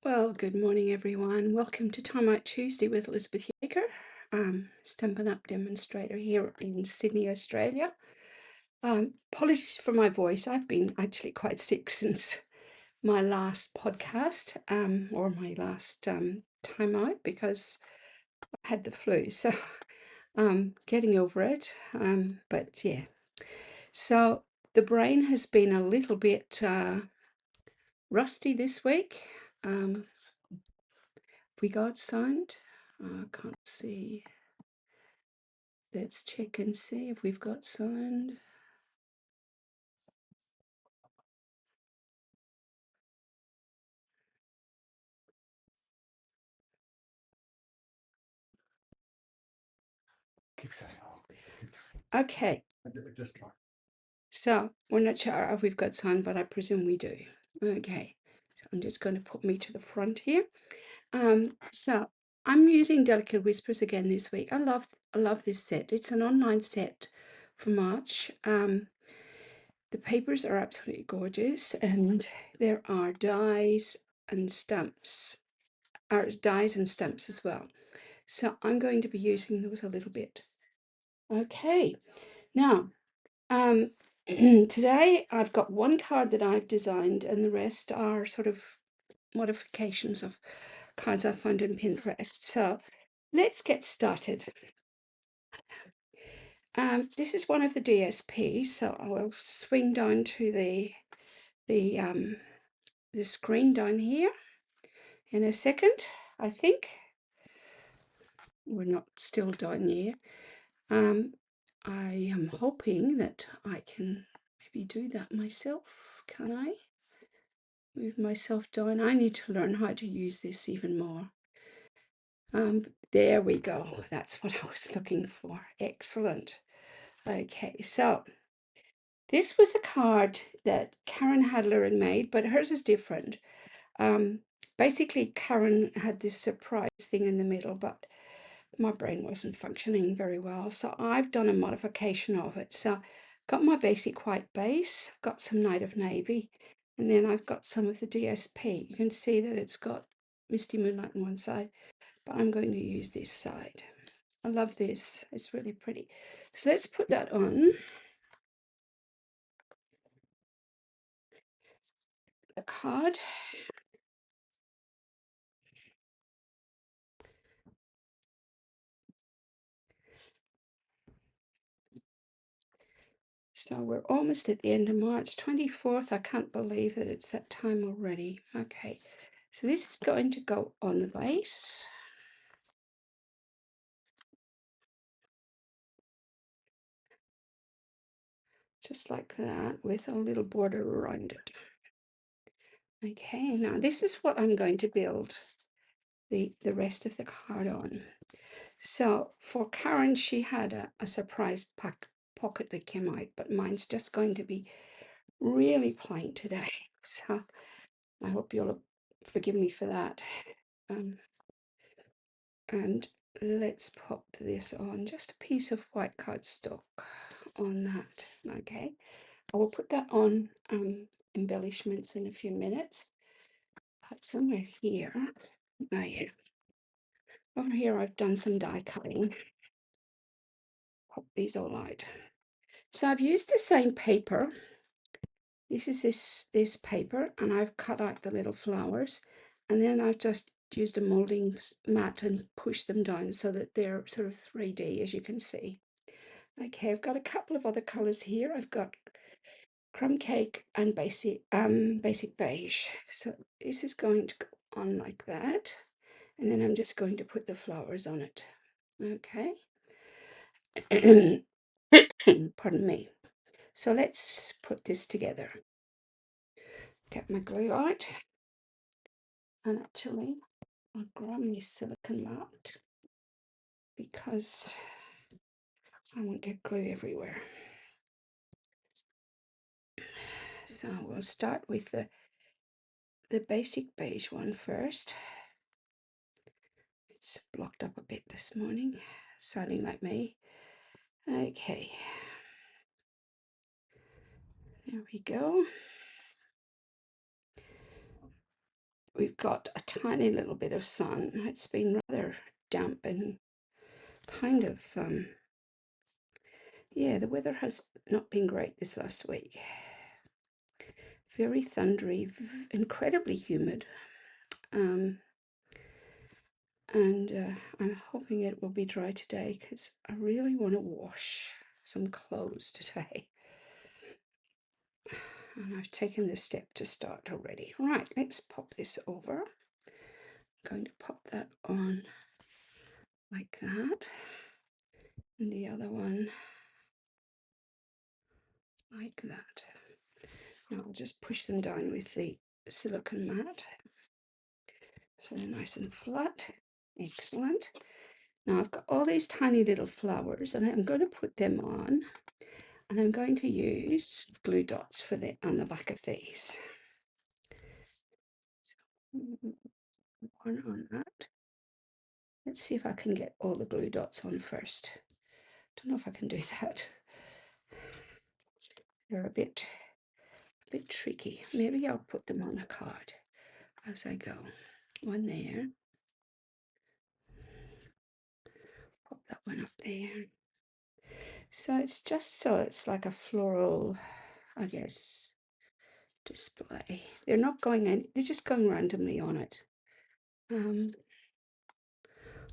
Well, good morning, everyone. Welcome to Timeout Tuesday with Elizabeth Yaker, Stampin' Up demonstrator here in Sydney, Australia. Apologies for my voice. I've been actually quite sick since my last podcast, or my last timeout, because I had the flu. So getting over it. But yeah. So the brain has been a little bit rusty this week. We got signed. Can't see. Let's check and see if we've got signed. Keep saying, Okay, just try. so we're not sure if we've got signed, but I presume we do. Okay, so I'm just going to put me to the front here. So I'm using Delicate Whispers again this week. I love this set. It's an online set for March. The papers are absolutely gorgeous, and there are dies and stamps, as well. So I'm going to be using those a little bit. Okay, now today I've got one card that I've designed, and the rest are sort of modifications of cards I found on Pinterest. So let's get started. This is one of the DSPs, so I will swing down to the screen down here in a second. I think we're not still down here. I am hoping that I can maybe do that myself. Can I move myself down? I need to learn how to use this even more. There we go. That's what I was looking for. Excellent. Okay, so this was a card that Karen Hadler had made, but hers is different. Basically, Karen had this surprise thing in the middle, but my brain wasn't functioning very well, so I've done a modification of it. So got my basic white base, got some Night of Navy, and then I've got some of the DSP. You can see that it's got Misty Moonlight on one side, but I'm going to use this side. I love this. It's really pretty. So let's put that on. The card. So we're almost at the end of March 24th. I can't believe that it's that time already. Okay, so this is going to go on the base. Just like that, with a little border around it. Okay, now this is what I'm going to build the rest of the card on. So for Karen, she had a surprise pocket that came out, but mine's just going to be really plain today. So I hope you'll forgive me for that. And let's pop this on, just a piece of white cardstock on that. Okay, I will put that on embellishments in a few minutes. But somewhere here, oh yeah, over here I've done some die cutting. Pop these all out. So I've used the same paper. This is this paper, and I've cut out the little flowers, and then I've just used a molding mat and pushed them down so that they're sort of 3D, as you can see. Okay, I've got a couple of other colors here. I've got crumb cake and basic beige. So this is going to go on like that, and then I'm just going to put the flowers on it. Okay. Pardon me. So let's put this together. Get my glue out, and actually I'll grab my silicone mat because I won't get glue everywhere. So we'll start with the basic beige one first. It's blocked up a bit this morning, sounding like me. Okay, there we go. we've got a tiny little bit of sun. It's been rather damp and kind of, yeah, the weather has not been great this last week. Very thundery, incredibly humid. And I'm hoping it will be dry today because I really want to wash some clothes today. And I've taken this step to start already. Right, let's pop this over. I'm going to pop that on like that. And the other one like that. Now I'll just push them down with the silicone mat. So they're nice and flat. Excellent. Now I've got all these tiny little flowers and I'm going to put them on, and I'm going to use glue dots for the on the back of these. So, one on that. Let's see if I can get all the glue dots on first. Don't know if I can do that. They're a bit tricky. Maybe I'll put them on a card as I go. One there. Pop that one up there. So it's just so it's like a floral, I guess, display. They're not going in, they're just going randomly on it.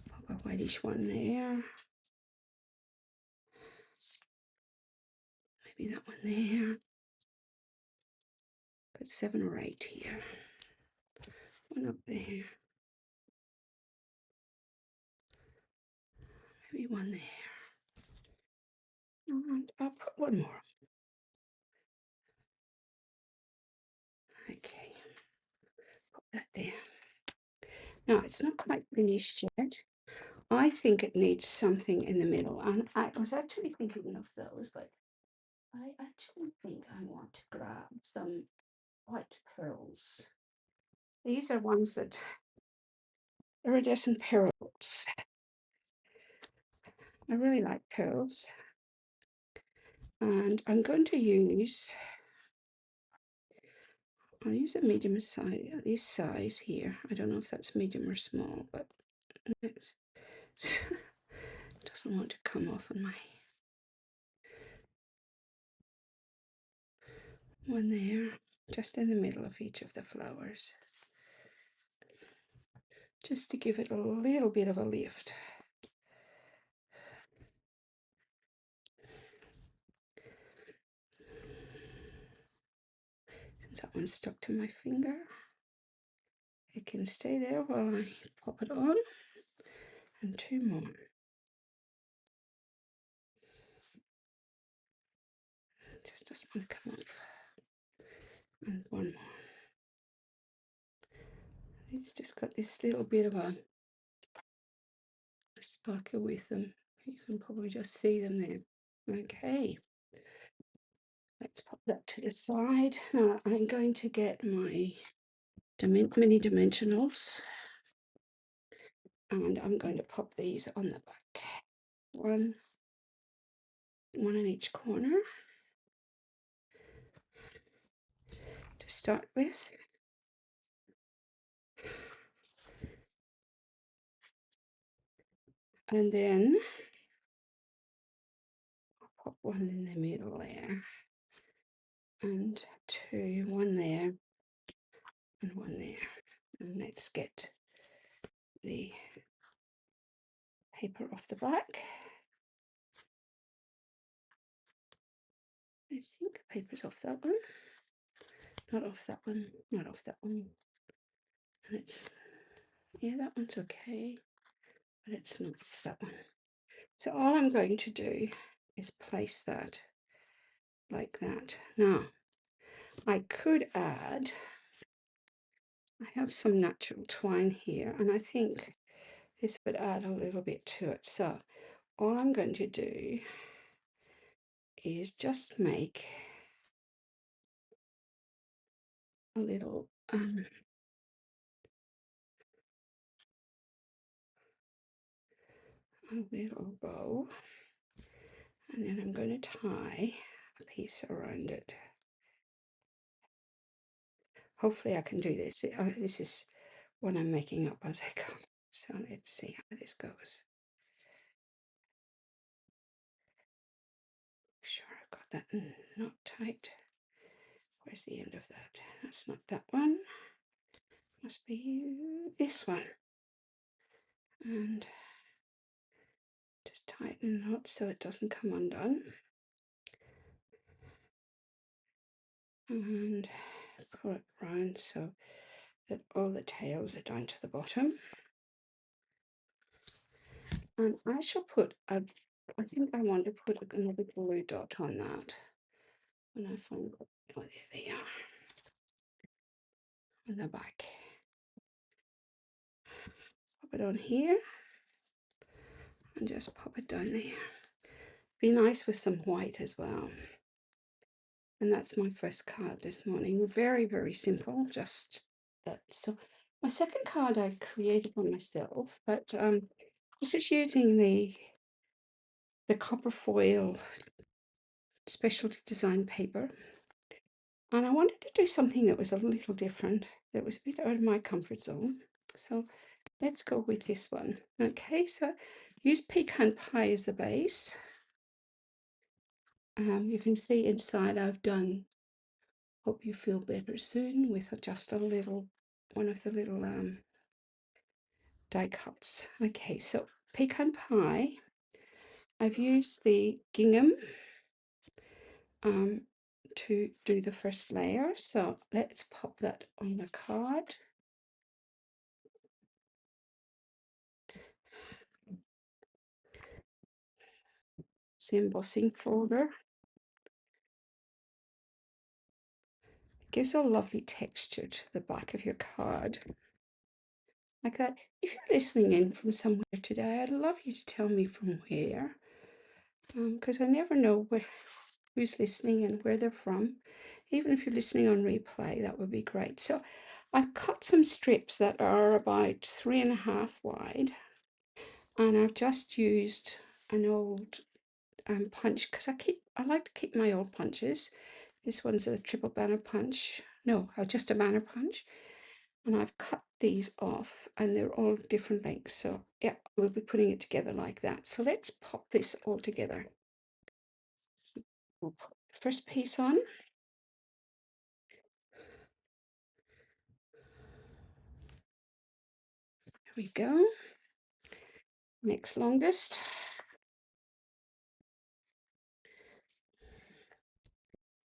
Pop a whitish one there. Maybe that one there. Put 7 or 8 here. One up there. Maybe one there. And I'll put one more. Okay. Put that there. Now it's not quite finished yet. I think it needs something in the middle. And I was actually thinking of those, but I actually think I want to grab some white pearls. These are ones that iridescent pearls. I really like pearls. And I'm going to I'll use a medium size, this size here. I don't know if that's medium or small, but it doesn't want to come off on my one there, just in the middle of each of the flowers, just to give it a little bit of a lift. Since that one's stuck to my finger, it can stay there while I pop it on. And 2 more. It just doesn't want to come off. And 1 more. It's just got this little bit of a sparkle with them. You can probably just see them there. Okay, let's pop that to the side. Now I'm going to get my mini dimensionals, and I'm going to pop these on the back. One in each corner to start with. And then I'll pop one in the middle there, and 2, 1 there, and 1 there. And let's get the paper off the back. I think the paper's off that one. Not off that one, not off that one. And it's, yeah, that one's okay, but it's not off that one. So all I'm going to do is place that like that. Now, I could add, I have some natural twine here, and I think this would add a little bit to it. So all I'm going to do is just make a little bow, and then I'm going to tie a piece around it. Hopefully I can do this. This is what I'm making up as I go. So let's see how this goes. Sure, I've got that knot tight. Where's the end of that? That's not that one. Must be this one. And just tighten the knot so it doesn't come undone. And pull it round so that all the tails are down to the bottom. And I shall put a, I think I want to put another blue dot on that when I find, oh, there they are, on the back. Pop it on here and just pop it down there. Be nice with some white as well. And that's my first card this morning. Very, very simple, just that. So my second card I created for myself, but this is using the copper foil specialty design paper. And I wanted to do something that was a little different, that was a bit out of my comfort zone. So let's go with this one. Okay, so use pecan pie as the base. You can see inside I've done Hope You Feel Better Soon with just a little, one of the little die cuts. Okay, so pecan pie. I've used the gingham to do the first layer. So let's pop that on the card. It's the embossing folder. Gives a lovely texture to the back of your card. Like that. If you're listening in from somewhere today, I'd love you to tell me from where. Because I never know who's listening and where they're from. Even if you're listening on replay, that would be great. So I've cut some strips that are about 3.5 wide. And I've just used an old punch because I like to keep my old punches. This one's a triple banner punch. No, just a banner punch. And I've cut these off and they're all different lengths. So yeah, we'll be putting it together like that. So let's pop this all together. We'll put the first piece on. There we go. Next longest.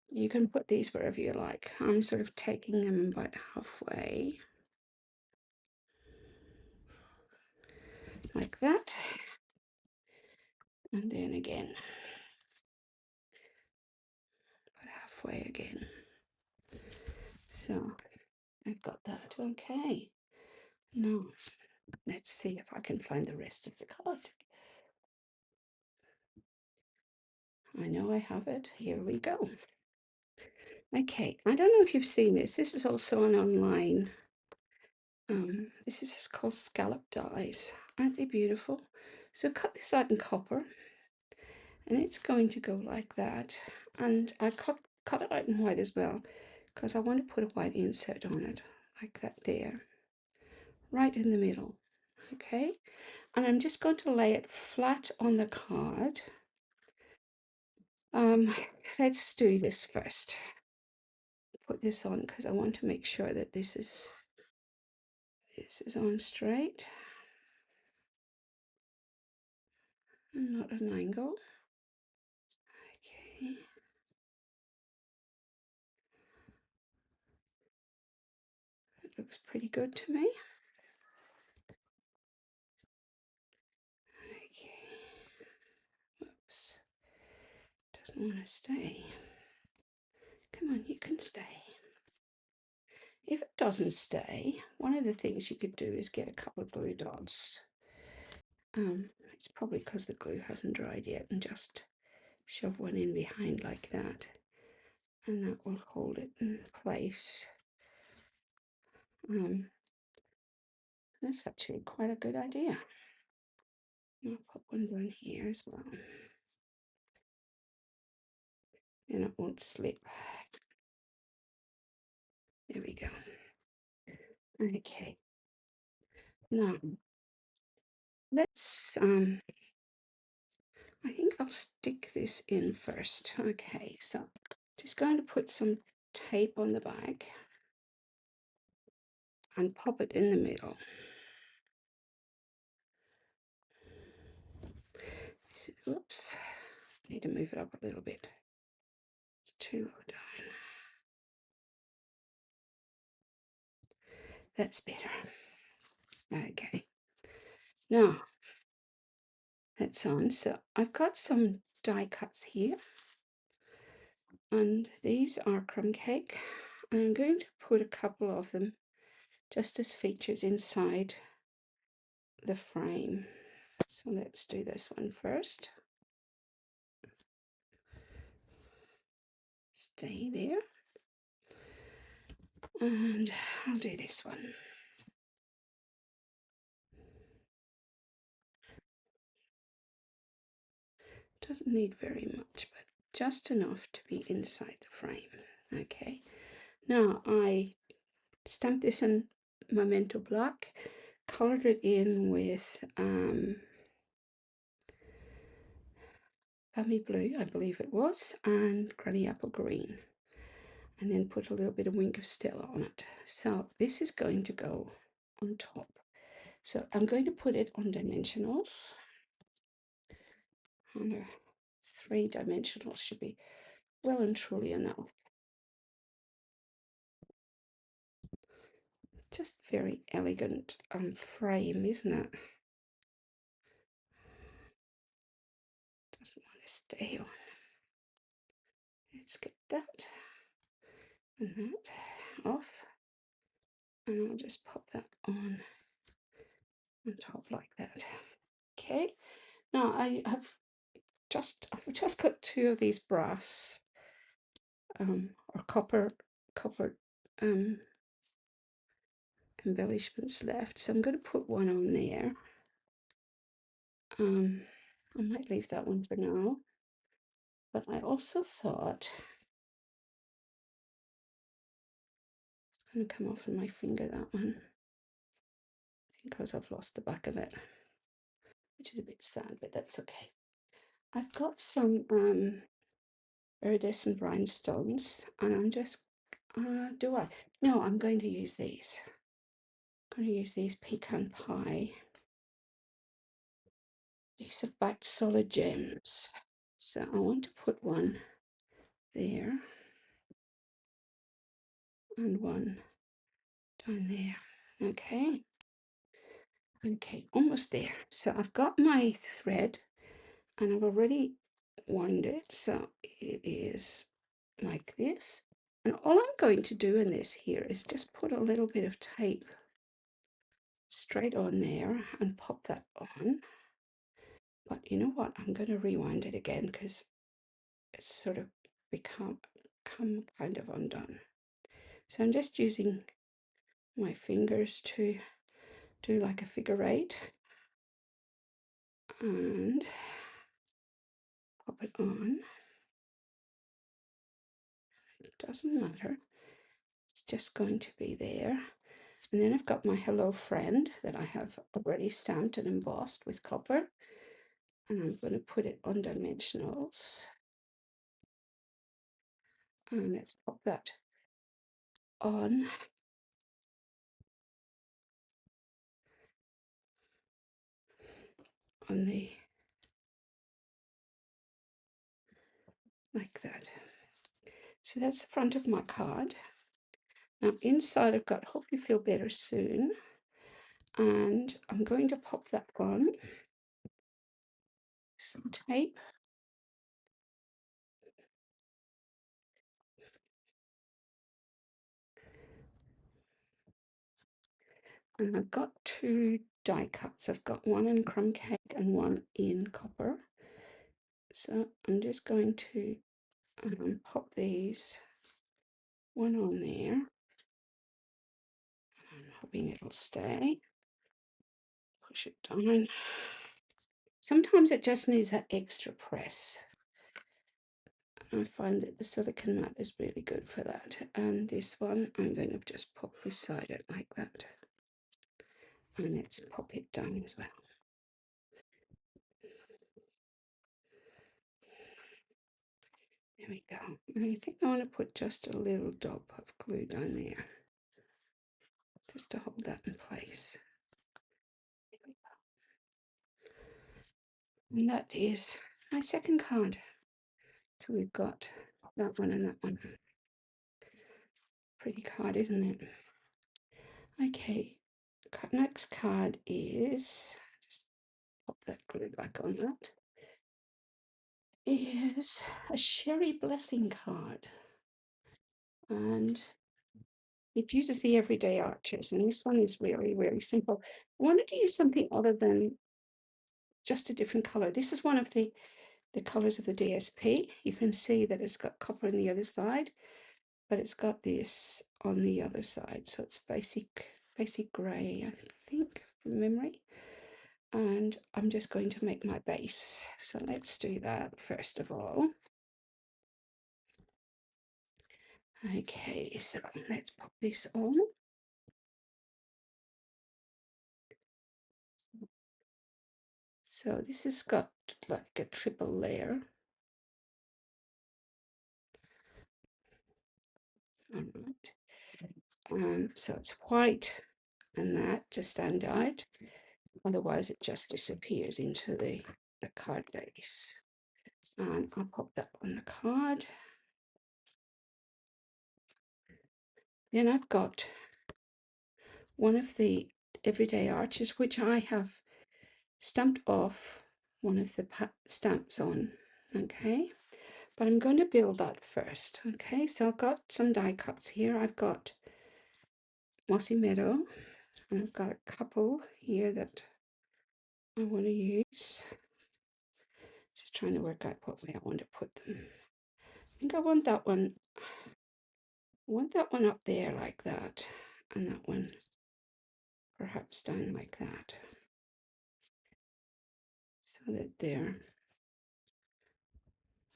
You can put these wherever you like. I'm sort of taking them about halfway. Like that. And then again. About halfway again. So I've got that. Okay. Now let's see if I can find the rest of the card. I know I have it. Here we go. Okay, I don't know if you've seen this. This is also an online. This is just called scallop dies. Aren't they beautiful? So cut this out in copper, and it's going to go like that. And I cut it out in white as well, because I want to put a white insert on it, like that there, right in the middle. Okay, and I'm just going to lay it flat on the card. Let's do this first. Put this on because I want to make sure that this is on straight and not an angle. Okay. It looks pretty good to me. Okay. Oops. Doesn't want to stay. Come on, you can stay. If it doesn't stay, one of the things you could do is get a couple of glue dots. It's probably because the glue hasn't dried yet, and just shove one in behind like that, and that will hold it in place. That's actually quite a good idea. I'll put one down here as well. Then it won't slip. There we go. Okay. Now, let's, I think I'll stick this in first. Okay, so just going to put some tape on the back and pop it in the middle. Oops, need to move it up a little bit. It's too low down. That's better. Okay, now that's on. So I've got some die cuts here, and these are crumb cake. And I'm going to put a couple of them just as features inside the frame. So let's do this one first. Stay there. And I'll do this one. Doesn't need very much, but just enough to be inside the frame. Okay, now I stamped this in Memento Black, colored it in with Bammy Blue, I believe it was, and Granny Apple Green, and then put a little bit of Wink of Stella on it. So this is going to go on top. So I'm going to put it on dimensionals. On 3-dimensional should be well and truly enough. Just very elegant frame, isn't it? Doesn't want to stay on. Let's get that and that off, and I'll just pop that on top like that. Okay, now I've just got 2 of these brass or copper embellishments left, so I'm going to put one on there. I might leave that one for now, but I also thought it's going to come off on my finger, that one. I think because I've lost the back of it, which is a bit sad, but that's okay. I've got some iridescent rhinestones, and I'm just, no, I'm going to use these. I'm going to use these pecan pie. These are backed solid gems. So I want to put one there and one down there. Okay. Okay, almost there. So I've got my thread and I've already wound it. So it is like this. And all I'm going to do in this here is just put a little bit of tape straight on there and pop that on. But you know what? I'm going to rewind it again because it's sort of become kind of undone. So I'm just using my fingers to do like a figure 8 and pop it on. It doesn't matter. It's just going to be there. And then I've got my Hello Friend that I have already stamped and embossed with copper. And I'm going to put it on dimensionals. And let's pop that on. On the, like that. So that's the front of my card. Now inside I've got Hope You Feel Better Soon. And I'm going to pop that on. Some tape. And I've got 2 die cuts. I've got one in crumb cake and one in copper. So I'm just going to pop these one on there. I'm hoping it'll stay. Push it down. Sometimes it just needs that extra press. I find that the silicone mat is really good for that. And this one I'm going to just pop beside it like that. And let's pop it down as well. There we go. And I think I want to put just a little dab of glue down there, just to hold that in place. And that is my second card. So we've got that one and that one. Pretty card, isn't it? Okay, next card is, just pop that glue back on that, is a Sherry Blessing card. And it uses the everyday arches, and this one is really, really simple. I wanted to use something other than just a different color. This is one of the colors of the DSP. You can see that it's got copper on the other side, but it's got this on the other side. So it's basic gray, I think, from memory. And I'm just going to make my base. So let's do that first of all. Okay, so let's pop this on. So this has got like a triple layer. All right. So it's white and that to stand out. Otherwise, it just disappears into the card base. And I'll pop that on the card. Then I've got one of the everyday arches, which I have stamped off one of the stamps on. Okay, but I'm going to build that first. Okay, so I've got some die cuts here. I've got Mossy Meadow, and I've got a couple here that I want to use. Just trying to work out what way I want to put them. I think I want that one. I want that one up there like that, and that one perhaps down like that, so that they're,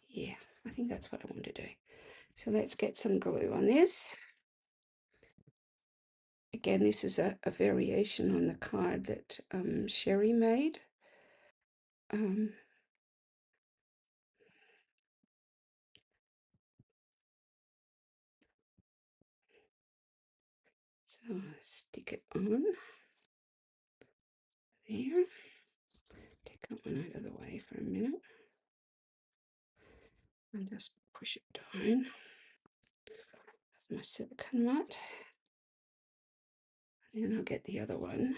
yeah, I think that's what I want to do. So let's get some glue on this. Again, this is a variation on the card that Sherry made. So stick it on there. Take that one out of the way for a minute. And just push it down. That's my silicone mat. And then I'll get the other one.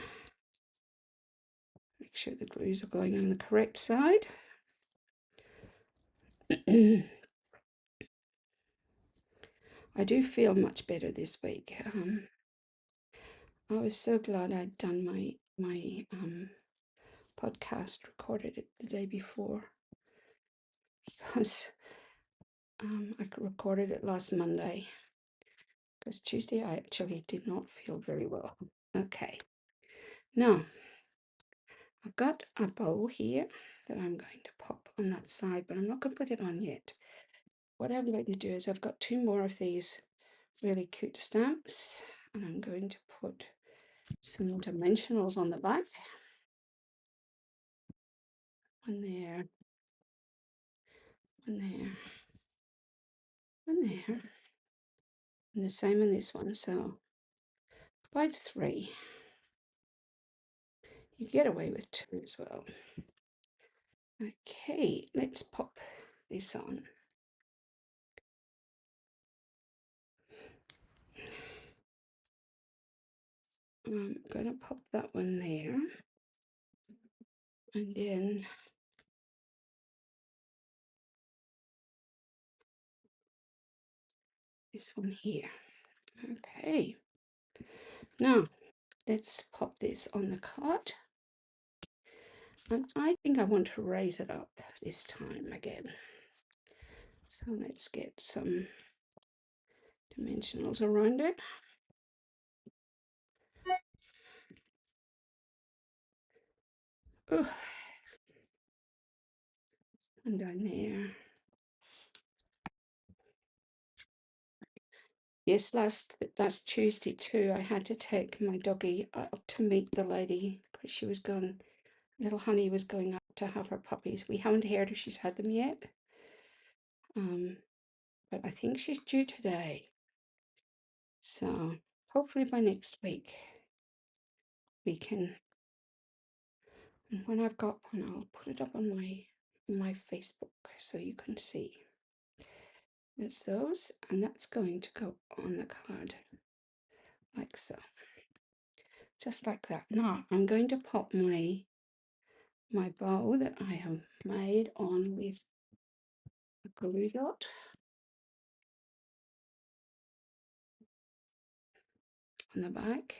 Make sure the glues are going on the correct side. I do feel much better this week. I was so glad I'd done my podcast, recorded it the day before, because I recorded it last Monday, because Tuesday I actually did not feel very well. Okay, now I've got a bow here that I'm going to pop on that side, but I'm not going to put it on yet. What I'm going to do is I've got two more of these really cute stamps, and I'm going to put some dimensionals on the back. One there, one there, one there, and the same in this one. So about 3. You get away with 2 as well. Okay, let's pop this on. I'm going to pop that one there, and then this one here. Okay, now let's pop this on the card, and I think I want to raise it up this time again. So let's get some dimensionals around it. Oh, and down there. Yes, last Tuesday too, I had to take my doggy up to meet the lady because she was going. Little Honey was going up to have her puppies. We haven't heard if she's had them yet, um, but I think she's due today. So hopefully by next week we can. And when I've got one, I'll put it up on my Facebook so you can see. It's those, and that's going to go on the card like so, just like that. Now I'm going to pop my bow that I have made on with a glue dot on the back,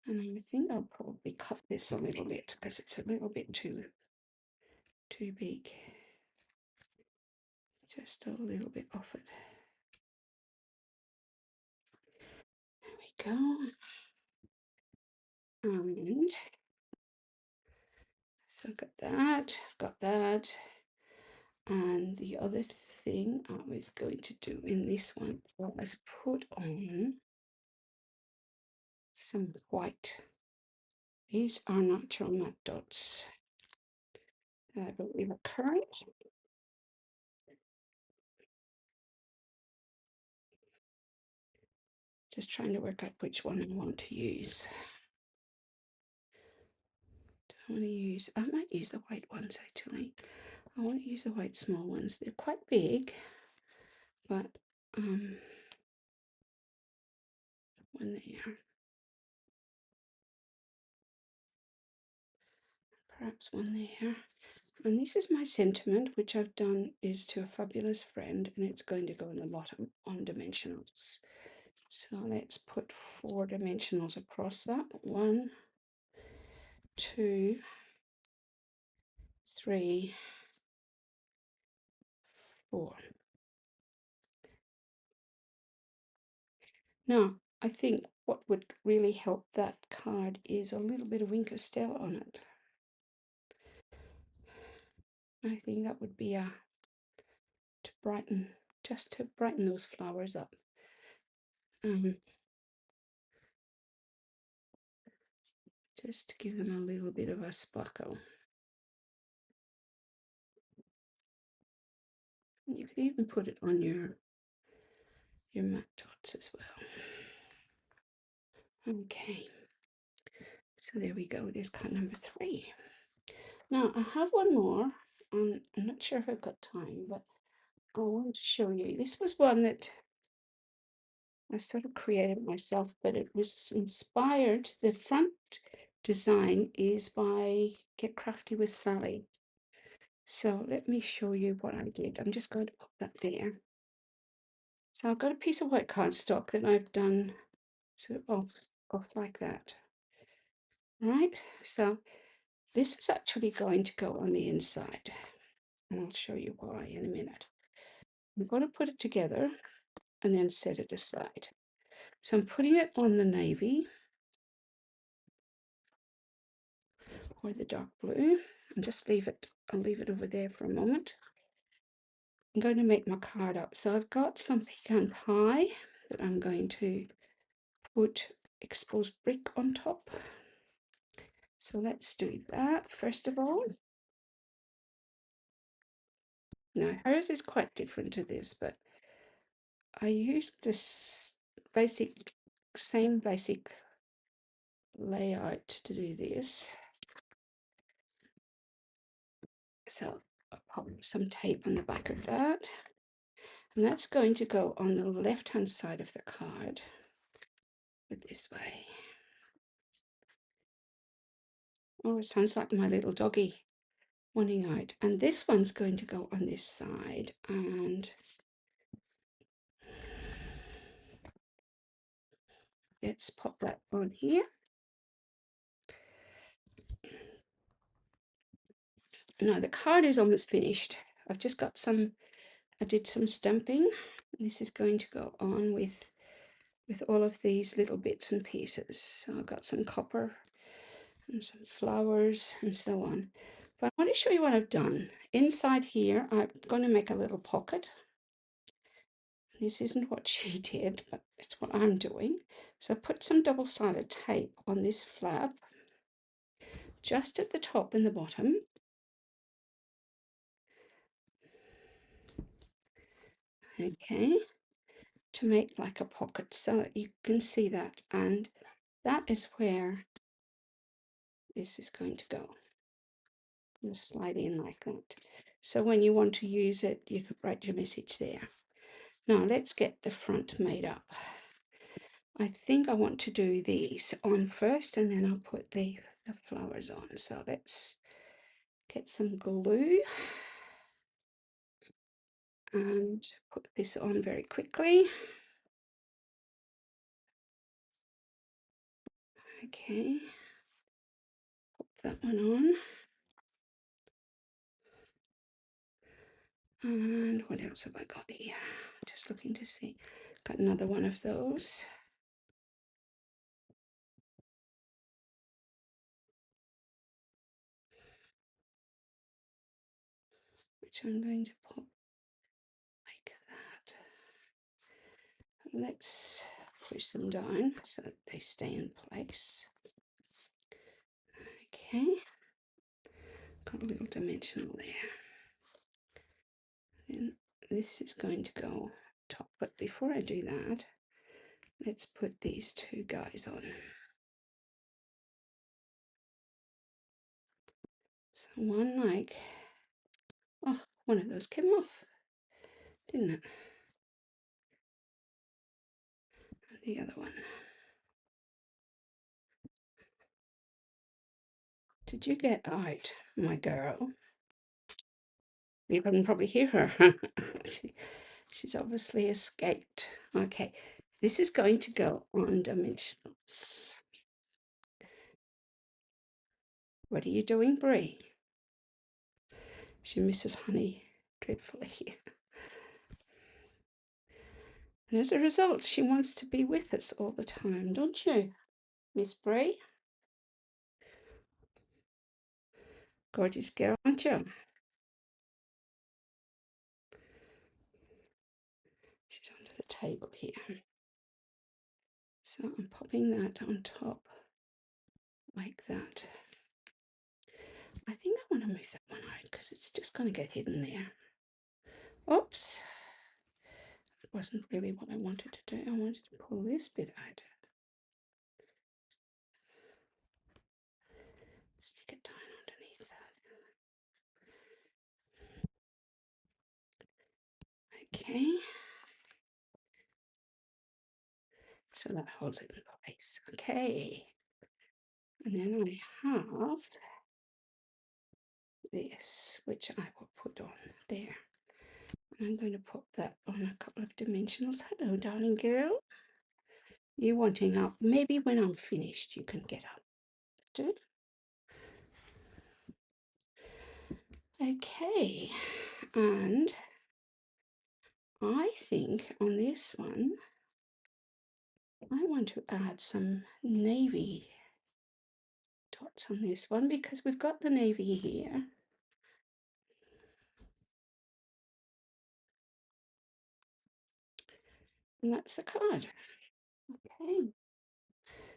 and I think I'll probably cut this a little bit because it's a little bit too big. Just a little bit off it. There we go. And so I've got that. And the other thing I was going to do in this one was put on some white. These are natural matte dots that I believe are currant. Just trying to work out which one I want to use. I might use the white ones actually. I want to use the white small ones. They're quite big, but one there, perhaps one there. And this is my sentiment, which I've done is to a fabulous friend, and it's going to go in a lot on dimensionals. So let's put 4 dimensionals across that. 1, 2, 3, 4. Now, I think what would really help that card is a little bit of Wink of Stella on it. I think that would be just to brighten those flowers up. Just to give them a little bit of a sparkle. You could even put it on your matte dots as well. Okay, so there we go. There's card number 3. Now I have one more. I'm not sure if I've got time, but I want to show you. This was one that I sort of created myself, but it was inspired. The front design is by Get Crafty with Sally. So let me show you what I did. I'm just going to put that there. So I've got a piece of white cardstock that I've done sort of off like that. Right, so this is actually going to go on the inside, and I'll show you why in a minute. I'm going to put it together and then set it aside. So I'm putting it on the navy or the dark blue, and just I'll leave it over there for a moment. I'm going to make my card up. So I've got some pecan pie that I'm going to put exposed brick on top. So let's do that first of all. Now hers is quite different to this, but I used this same basic layout to do this. So I'll pop some tape on the back of that. And that's going to go on the left-hand side of the card, but this way. Oh, it sounds like my little doggy wanting out. And this one's going to go on this side, and let's pop that on here. Now the card is almost finished. I've just got I did some stamping. This is going to go on with all of these little bits and pieces. So I've got some copper and some flowers and so on. But I want to show you what I've done. Inside here, I'm going to make a little pocket. This isn't what she did, but it's what I'm doing. So put some double-sided tape on this flap, just at the top and the bottom. Okay, to make like a pocket so you can see that, and that is where this is going to go. Just slide in like that. So when you want to use it, you could write your message there. Now let's get the front made up. I think I want to do these on first and then I'll put the flowers on. So let's get some glue and put this on very quickly. Okay, pop that one on. And what else have I got here? Just looking to see. Got another one of those. Which I'm going to pop like that. Let's push them down so that they stay in place. Okay, got a little dimensional there. Then this is going to go top, but before I do that, let's put these two guys on. So one like, oh, one of those came off, didn't it? And the other one. Did you get out, my girl? You can probably hear her. She's obviously escaped. Okay, this is going to go on dimensionals. What are you doing, Brie? She misses honey dreadfully. And as a result, she wants to be with us all the time, don't you, Miss Brie? Gorgeous girl, aren't you? She's under the table here. So I'm popping that on top like that. I think I want to move that one out because it's just going to get hidden there. Oops. It wasn't really what I wanted to do. I wanted to pull this bit out. Stick it down underneath that. Okay. So that holds it in place. Okay. And then I have this, which I will put on there. And I'm going to pop that on a couple of dimensionals. Hello, darling girl. You wanting up? Maybe when I'm finished, you can get up. Do? Okay. And I think on this one, I want to add some navy dots on this one because we've got the navy here. And that's the card. Okay.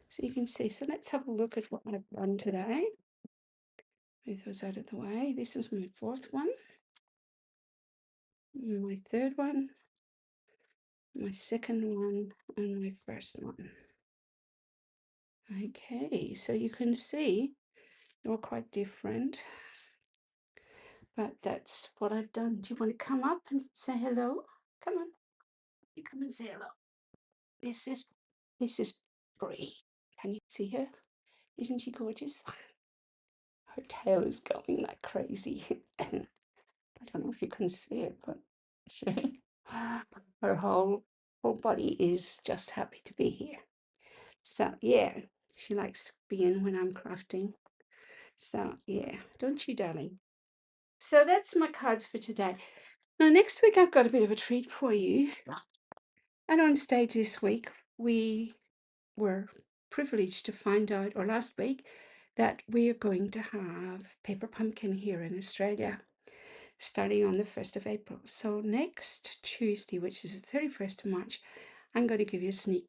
So you can see. So let's have a look at what I've done today. Move those out of the way. This was my fourth one. My third one. My second one. And my first one. Okay. So you can see they're quite different. But that's what I've done. Do you want to come up and say hello? Come on. You come and say hello. This is Brie. Can you see her? Isn't she gorgeous? Her tail is going like crazy. I don't know if you can see it, but she, her whole body is just happy to be here. So yeah, she likes being when I'm crafting. So yeah, don't you, darling? So that's my cards for today. Now next week I've got a bit of a treat for you. And on stage this week we were privileged to find out, or last week, that we're going to have Paper Pumpkin here in Australia. starting on the 1st of April. So next Tuesday, which is the 31st of March, I'm going to give you a sneak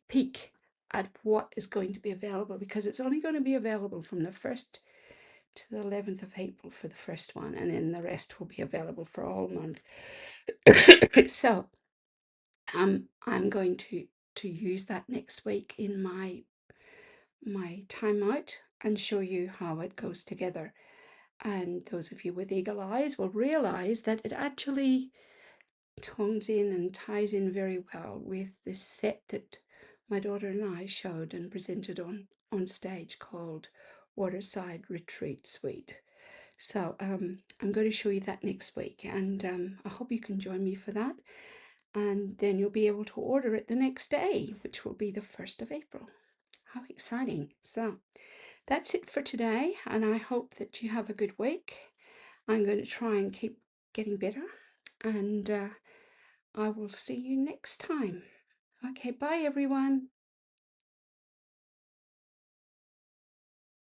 peek at what is going to be available, because it's only going to be available from the 1st to the 11th of April for the first one, and then the rest will be available for all month. So I'm going to use that next week in my timeout and show you how it goes together. And those of you with eagle eyes will realize that it actually tones in and ties in very well with this set that my daughter and I showed and presented on stage, called Waterside Retreat Suite. So I'm going to show you that next week, and I hope you can join me for that. And then you'll be able to order it the next day, which will be the 1st of April. How exciting! So that's it for today, and I hope that you have a good week. I'm going to try and keep getting better, and I will see you next time. Okay, bye everyone.